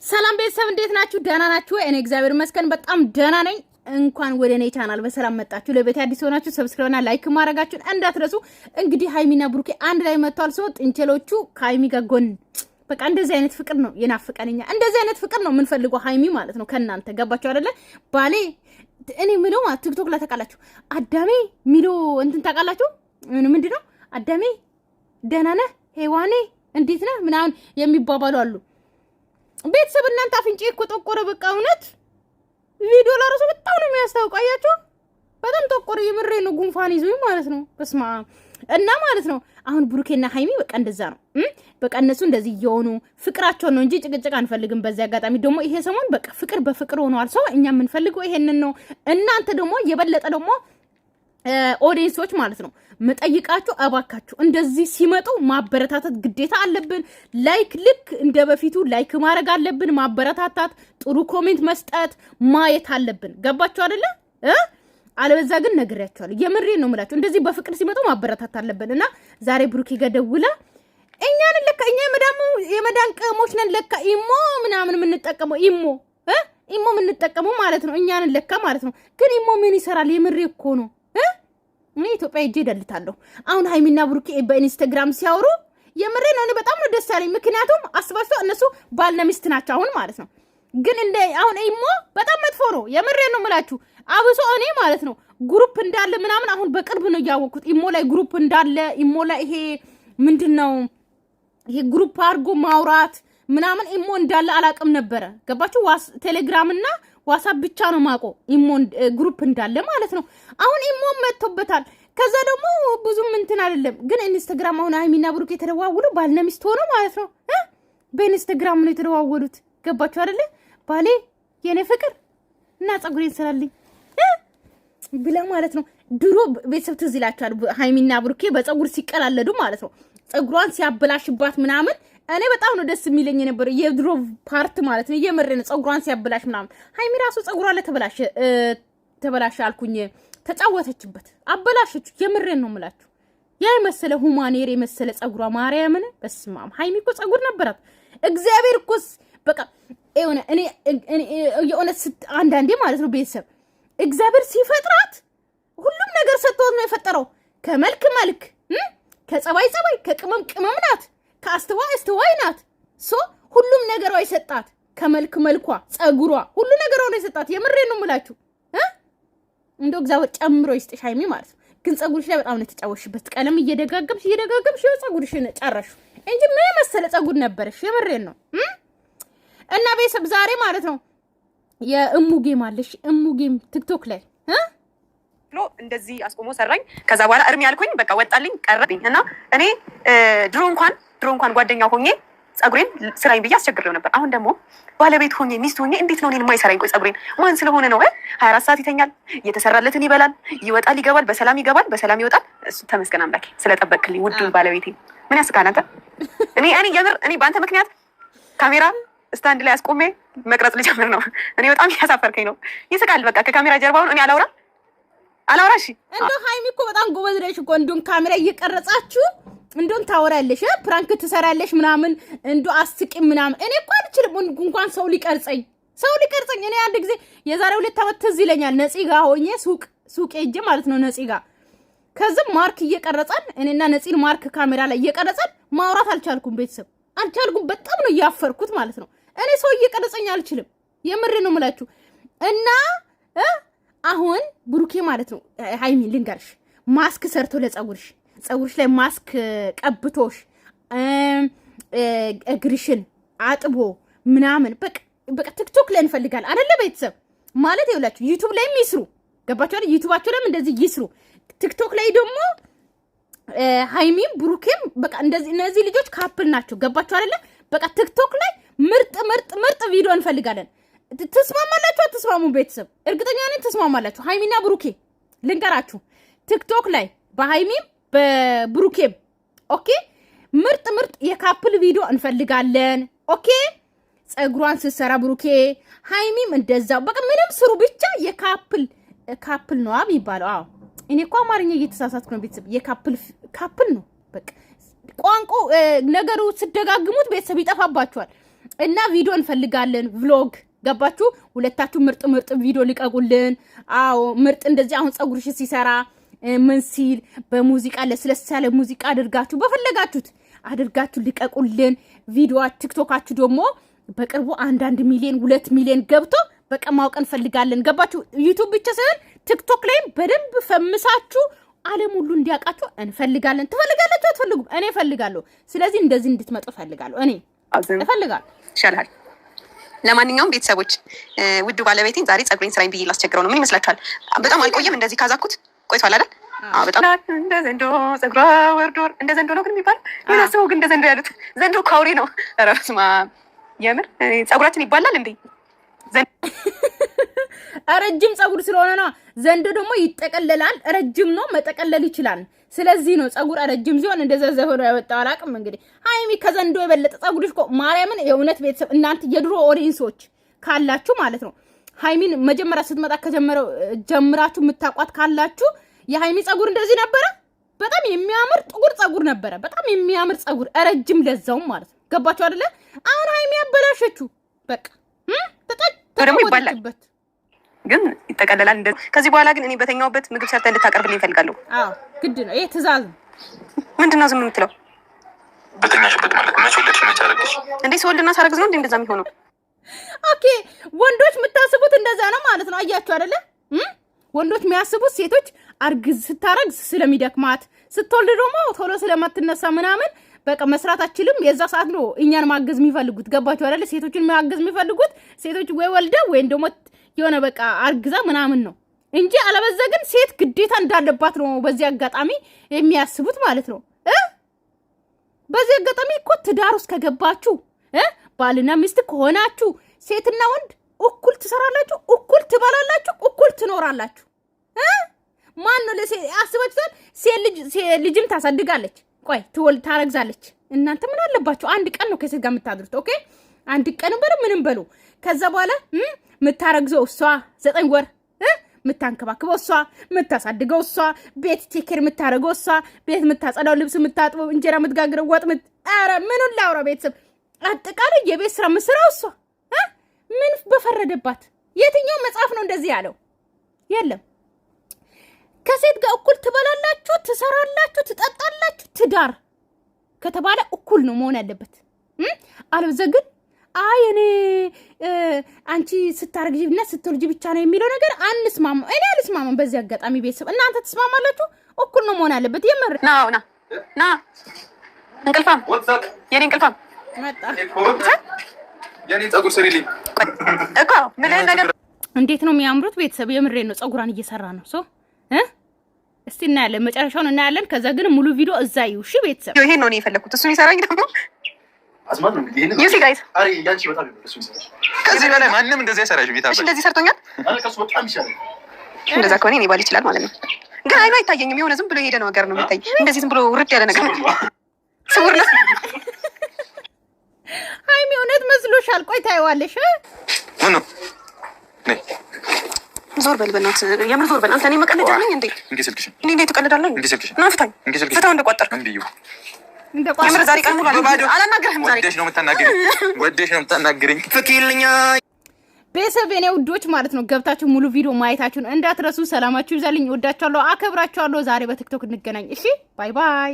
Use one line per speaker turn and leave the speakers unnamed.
ሰላም ቤተሰብ እንዴት ናችሁ? ደህና ናችሁ? እኔ እግዚአብሔር ይመስገን በጣም ደህና ነኝ። እንኳን ወደ እኔ ቻናል በሰላም መጣችሁ። ለቤት አዲስ ሆናችሁ ሰብስክራይብ እና ላይክ ማድረጋችሁን እንዳትረሱ። እንግዲህ ሃይሚና ብሩኬ አንድ ላይ መጥተዋል። ሰው ጥንቸሎቹ ከሃይሚ ጋር ጎን በቃ እንደዚህ አይነት ፍቅር ነው የናፈቀንኛ። እንደዚህ አይነት ፍቅር ነው የምንፈልገው ሃይሚ ማለት ነው ከናንተ ገባችሁ አይደለ? ባሌ እኔ ምለው ማለት ቲክቶክ ላይ ተቃላችሁ አዳሜ ሚሎ እንትን ተቃላችሁ ምንድነው አዳሜ ደህና ነህ ሄዋኔ እንዴት ነህ ምናምን የሚባባሉ አሉ። ቤተሰብ እናንተ አፍንጬ እኮ ጠቆረ። በቃ እውነት ቪዲዮ ለራሱ በጣም ነው የሚያስታውቀው። አያችሁ በጣም ጠቆረ። የምሬ ነው ጉንፋን ይዞኝ ማለት ነው። በስማ እና ማለት ነው አሁን ብሩኬና ሃይሚ በቃ እንደዛ ነው። በቃ እነሱ እንደዚህ እየሆኑ ፍቅራቸው ነው እንጂ ጭቅጭቅ አንፈልግም። በዚህ አጋጣሚ ደግሞ ይሄ ሰሞን በቃ ፍቅር በፍቅር ሆኗል። ሰው እኛ የምንፈልገው ይሄንን ነው። እናንተ ደግሞ የበለጠ ደግሞ ኦዲየንሶች ማለት ነው መጠይቃችሁ አባካችሁ እንደዚህ ሲመጡ ማበረታታት ግዴታ አለብን። ላይክ ልክ እንደ በፊቱ ላይክ ማድረግ አለብን። ማበረታታት፣ ጥሩ ኮሜንት መስጠት ማየት አለብን። ገባችሁ አይደለ? አለበዛ ግን ነግሬያችኋለሁ። የምሬ ነው የምላችሁ። እንደዚህ በፍቅር ሲመጡ ማበረታታት አለብን። እና ዛሬ ብሩኬ ገደውላ እኛን ለካ እኛ የመዳን ቅሞች ነን ለካ ኢሞ ምናምን የምንጠቀመው ኢሞ የምንጠቀመው ማለት ነው እኛን ለካ ማለት ነው። ግን ኢሞ ምን ይሰራል? የምሬ እኮ ነው። እኔ ኢትዮጵያ ሄጄ እደልታለሁ። አሁን ሃይሚና ብሩኬ በኢንስታግራም ሲያወሩ የምሬ ነው እኔ በጣም ነው ደስ ያለኝ። ምክንያቱም አስባችሁ እነሱ ባልና ሚስት ናቸው አሁን ማለት ነው። ግን እንደ አሁን ኢሞ በጣም መጥፎ ነው። የምሬ ነው የምላችሁ። አብሶ እኔ ማለት ነው ግሩፕ እንዳለ ምናምን አሁን በቅርብ ነው ያወቅኩት። ኢሞ ላይ ግሩፕ እንዳለ ኢሞ ላይ ይሄ ምንድነው ይሄ ግሩፕ አድርጎ ማውራት ምናምን ኢሞ እንዳለ አላቅም ነበረ። ገባችሁ? ቴሌግራም እና ዋትስአፕ ብቻ ነው ማቆ ኢሞ ግሩፕ እንዳለ ማለት ነው። አሁን ኢሞ መጥቶበታል። ከዛ ደግሞ ብዙም እንትን አይደለም። ግን ኢንስታግራም አሁን ሃይሚና ብሩኬ የተደዋወሉ ባልና ሚስት ሆኖ ማለት ነው። በኢንስታግራም ነው የተደዋወሉት። ገባችሁ አይደለ? ባሌ የኔ ፍቅር እና ጸጉሬን ስላልኝ ብላ ማለት ነው። ድሮ ቤተሰብ ትዝ ይላችኋል ሃይሚና ብሩኬ በጸጉር ሲቀላለዱ ማለት ነው። ጸጉሯን ሲያበላሽባት ምናምን እኔ በጣም ነው ደስ የሚለኝ ነበር። የድሮ ፓርት ማለት ነው። የመረነ ጸጉሯን ሲያበላሽ ምናምን ሃይሚ ራሱ ጸጉሯን ተበላሽ አልኩኝ ተጫወተችበት፣ አበላሸችው። የምሬን ነው የምላችሁ። ያ የመሰለ ሁማኔር የመሰለ ጸጉሯ ማርያምን በስማም ሃይሚ እኮ ጸጉር ነበራት። እግዚአብሔር እኮ በቃ እኔ የሆነ አንዳንዴ ማለት ነው ቤተሰብ እግዚአብሔር ሲፈጥራት ሁሉም ነገር ሰጥቶት ነው የፈጠረው። ከመልክ መልክ፣ ከጸባይ ጸባይ፣ ከቅመም ቅመም ናት፣ ከአስተዋይ ናት። ሁሉም ነገሯ የሰጣት ከመልክ መልኳ፣ ጸጉሯ፣ ሁሉ ነገሯ ነው የሰጣት። የምሬ ነው የምላችሁ። እንደው እግዚአብሔር ጨምሮ ይስጥሽ ሃይሚ ማለት ነው። ግን ጸጉርሽ ላይ በጣም ነው የተጫወሽበት። ቀለም እየደጋገምሽ ጸጉርሽን ጨረሹ እንጂ ምን መሰለ ጸጉር ነበርሽ። የምሬን ነው። እና ቤተሰብ ዛሬ ማለት ነው የእሙ ጌም አለሽ። እሙ ጌም ቲክቶክ ላይ
እንደዚህ አስቆሞ ሰራኝ። ከዛ በኋላ እርም ያልኩኝ በቃ ወጣልኝ ቀረብኝ። እና እኔ ድሮ እንኳን ጓደኛ ሆኜ ጸጉሬን ስራኝ ብዬ አስቸግሬው ነበር። አሁን ደግሞ ባለቤት ሆኜ ሚስት ሆኜ እንዴት ነው እኔን የማይሰራኝ? ቆይ ጸጉሬን ማን ስለሆነ ነው? 24 ሰዓት ይተኛል፣ እየተሰራለትን ይበላል፣ ይወጣል፣ ይገባል፣ በሰላም ይገባል፣ በሰላም ይወጣል። እሱ ተመስገን አምላኬ ስለጠበቅልኝ ውዱን ባለቤቴ። ምን ያስቃል አንተ? እኔ የምር በአንተ ምክንያት ካሜራ ስታንድ ላይ አስቆሜ መቅረጽ ልጀምር ነው። እኔ በጣም ያሳፈርከኝ ነው። ይስቃል። በቃ ከካሜራ ጀርባውን እኔ አላውራ እሺ።
እንደው ሃይሚ እኮ በጣም ጎበዝ ነሽ እኮ። እንደውን ካሜራ እየቀረጻችሁ እንደውን ታወራለሽ፣ ፕራንክ ትሰራለሽ ምናምን እንደው አስቂም ምናምን። እኔ እኮ አልችልም እንኳን ሰው ሊቀርጸኝ። እኔ አንድ ጊዜ የዛሬ 2 ዓመት ትዝ ይለኛል ነፂ ጋር ሆኜ ሱቅ ሄጄ ማለት ነው ነፂ ጋር ከዚህ ማርክ እየቀረጸን እኔና ነፂን ማርክ ካሜራ ላይ እየቀረጸን ማውራት አልቻልኩም። ቤተሰብ አልቻልኩም። በጣም ነው ያፈርኩት ማለት ነው። እኔ ሰው እየቀረጸኝ አልችልም። የምሬ ነው የምላችሁ። እና አሁን ብሩኬ ማለት ነው ሃይሚ ልንገርሽ ማስክ ሰርቶ ጸጉርሽ ላይ ማስክ ቀብቶሽ እግርሽን አጥቦ ምናምን በቃ ቲክቶክ ላይ እንፈልጋለን አይደለ ቤተሰብ ማለት ይኸውላችሁ ዩቲዩብ ላይም ይስሩ። ገባችሁ አይደል? ዩቲዩባቸው ላይም እንደዚህ ይስሩ። ቲክቶክ ላይ ደግሞ ሃይሚም ብሩኬም በቃ እንደዚህ እነዚህ ልጆች ካፕል ናቸው። ገባችሁ አይደለ? በቃ ቲክቶክ ላይ ምርጥ ቪዲዮ እንፈልጋለን። ትስማማላችሁ? አትስማሙ? ቤተሰብ እርግጠኛ ነኝ ትስማማላችሁ። ሃይሚና ብሩኬ ልንገራችሁ ቲክቶክ ላይ በሃይሚም በብሩኬም ኦኬ ምርጥ የካፕል ቪዲዮ እንፈልጋለን። ኦኬ ጸጉሯን ስትሰራ ብሩኬ ሃይሚም እንደዛው በቃ ምንም ስሩ ብቻ የካፕል ነው የሚባለው። አዎ እኔ እኮ አማርኛ እየተሳሳትኩ ነው ቤተሰብ። የካፕል ነው በቃ ቋንቋ ነገሩ ስደጋግሙት ቤተሰብ ይጠፋባችኋል። እና ቪዲዮ እንፈልጋለን vlog ገባችሁ ሁለታችሁ ምርጥ ቪዲዮ ልቀቁልን አዎ ምርጥ እንደዚህ አሁን ጸጉርሽ ሲሰራ ምን ሲል በሙዚቃ ለስለስ ያለ ሙዚቃ አድርጋችሁ በፈለጋችሁት አድርጋችሁ ልቀቁልን ቪዲዮ ቲክቶካችሁ ደግሞ በቅርቡ 1 ሚሊዮን 2 ሚሊዮን ገብቶ በቃ ማወቅ እንፈልጋለን ገባችሁ ዩቲዩብ ብቻ ሳይሆን ቲክቶክ ላይ በደንብ ፈምሳችሁ ዓለም ሁሉ እንዲያውቃችሁ እንፈልጋለን ትፈልጋላችሁ አትፈልጉም እኔ እፈልጋለሁ ስለዚህ እንደዚህ እንድትመጡ እፈልጋለሁ እኔ እፈልጋለሁ
ይሻላል ለማንኛውም ቤተሰቦች ውድ ባለቤቴን ዛሬ ጸጉሬን ስራዬን ብዬ ላስቸግረው ነው ምን ይመስላችኋል በጣም አልቆየም እንደዚህ ካዛኩት ቆይቷል አይደል አዎ በጣም እንደ ዘንዶ ጸጉሯ ወርዶር እንደ ዘንዶ ነው ግን የሚባለው ሌላ ሰው ግን እንደ ዘንዶ ያሉት ዘንዶ ካውሪ ነው ኧረ በስመ አብ የምር ጸጉራችን ይባላል እንዴ
ረጅም ጸጉር ስለሆነ ነው ዘንዶ ደግሞ ይጠቀለላል ረጅም ነው መጠቀለል ይችላል ስለዚህ ነው ጸጉር ረጅም ሲሆን እንደዛ ዘሆነ ያወጣው አላቅም እንግዲህ ሃይሚ ከዘንዶ የበለጠ ጸጉርሽ እኮ ማርያምን የእውነት ቤተሰብ እናንተ የድሮ ኦዲየንሶች ካላችሁ ማለት ነው ሃይሚን መጀመሪያ ስትመጣ ከጀመረው ጀምራችሁ የምታቋት ካላችሁ የሃይሚ ጸጉር እንደዚህ ነበረ በጣም የሚያምር ጥቁር ጸጉር ነበረ በጣም የሚያምር ጸጉር ረጅም ለዛው ማለት ገባችሁ አይደለ አሁን ሃይሚ ያበላሸችሁ በቃ
ደግሞ ይባላል ግን ይጠቀለላል እንደ ከዚህ በኋላ ግን እኔ በተኛውበት ምግብ ሰርተ እንድታቀርብልኝ እፈልጋለሁ
አዎ ግድ ነው ይሄ ትእዛዝ
ምንድነው ዝም የምትለው
በተኛሽበት ማለት ነው ወለድሽ መች አረግሽ
እንዴ ሰውልና ሳረግዝ ነው እንደዛ የሚሆነው
ኦኬ ወንዶች የምታስቡት እንደዛ ነው ማለት ነው አያችሁ አይደለ ወንዶች የሚያስቡት ሴቶች አርግዝ ስታረግዝ ስለሚደክማት ስትወልድ ደግሞ ቶሎ ስለማትነሳ ምናምን በቃ መስራት አችልም የዛ ሰዓት ነው እኛን ማገዝ የሚፈልጉት ገባችሁ አይደለ ሴቶችን ማገዝ የሚፈልጉት ሴቶች ወይ ወልደው ወይ ደግሞ የሆነ በቃ አርግዛ ምናምን ነው እንጂ አለበዛ ግን ሴት ግዴታ እንዳለባት ነው በዚህ አጋጣሚ የሚያስቡት ማለት ነው በዚህ አጋጣሚ እኮ ትዳር ውስጥ ከገባችሁ ባልና ሚስት ከሆናችሁ ሴትና ወንድ እኩል ትሰራላችሁ እኩል ትበላላችሁ እኩል ትኖራላችሁ ማን ነው ለሴት አስባችሁታል ሴት ልጅም ታሳድጋለች ቆይ ትወልድ ታረግዛለች እናንተ ምን አለባችሁ አንድ ቀን ነው ከሴት ጋር የምታድሩት ኦኬ አንድ ቀን ምንም በሉ ከዛ በኋላ ምታረግዘው እሷ 9 ወር ምታንከባክበው እሷ ምታሳድገው እሷ ቤት ቴኬር ምታረገው እሷ ቤት ምታጸዳው ልብስ ምታጥበው እንጀራ ምትጋግረው ወጥ ኧረ ምኑን ላውራ ቤተሰብ አጠቃላይ የቤት ስራ መስራው እሷ ምን በፈረደባት የትኛው መጽሐፍ ነው እንደዚህ ያለው የለም ከሴት ጋር እኩል ትበላላችሁ ትሰራላችሁ ትጠጣላችሁ ትዳር ከተባለ እኩል ነው መሆን ያለበት አለበለዚያ ግን አይ እኔ አንቺ ስታረግጂና ስትወልጂ ብቻ ነው የሚለው ነገር አንስማማ እኔ አልስማማም በዚህ አጋጣሚ ቤተሰብ እናንተ ትስማማላችሁ እኩል ነው መሆን ያለበት የምር
ና እንቅልፋም የኔ እንቅልፋም
መጣ
የኔ ጸጉር ስሪልኝ
እኮ ምን ነገር
እንዴት ነው የሚያምሩት ቤተሰብ የምሬ ነው ጸጉራን እየሰራ ነው ሶ እስቲ እናያለን መጨረሻውን እናያለን ከዛ ግን ሙሉ ቪዲዮ እዛ ይውሽ ቤተሰብ
ይሄ ነው የፈለኩት እሱን ይሰራኝ ደግሞ
አስማት ነው እንግዲህ
ዩሲ ጋይስ
አሪ ያንቺ በጣም ነው እሱ ይሰራሽ ከዚህ በላይ ማንንም እንደዚህ አይሰራሽም ቤታው
እሺ እንደዚህ ሰርቶኛል
አለቀሱ በጣም ይሻላል
እንደዛ ከሆነ እኔ ባል ይችላል ማለት ነው ግን አይኑ አይታየኝም የሆነ ዝም ብሎ የሄደ ነገር ነው የሚታይ እንደዚህ ዝም ብሎ ውርድ ያለ ነገር ስውር ነው
ሃይሚ እውነት መስሎሻል ቆይ ታይዋለሽ
ምን ነው
ዞር በል በእናትህ የምር ዞር በል አንተ እኔ መቀለድ ነኝ እንዴ
እንዴ ስልክሽ
እንዴ ትቀልዳለህ
እንዴ ስልክሽ
ና ፍታኝ ፍታው እንደቆጠር
እንዴዩ
የምር ዛሬ ቀን ሙሉ አላናግርህም ዛሬ
ወደሽ ነው የምታናግረኝ ፍኪልኛ
ቤተሰብ የኔ ውዶች ማለት ነው ገብታችሁ ሙሉ ቪዲዮ ማየታችሁን እንዳትረሱ ሰላማችሁ ይዛልኝ ወዳችኋለሁ አከብራችኋለሁ ዛሬ በቲክቶክ እንገናኝ እሺ ባይ ባይ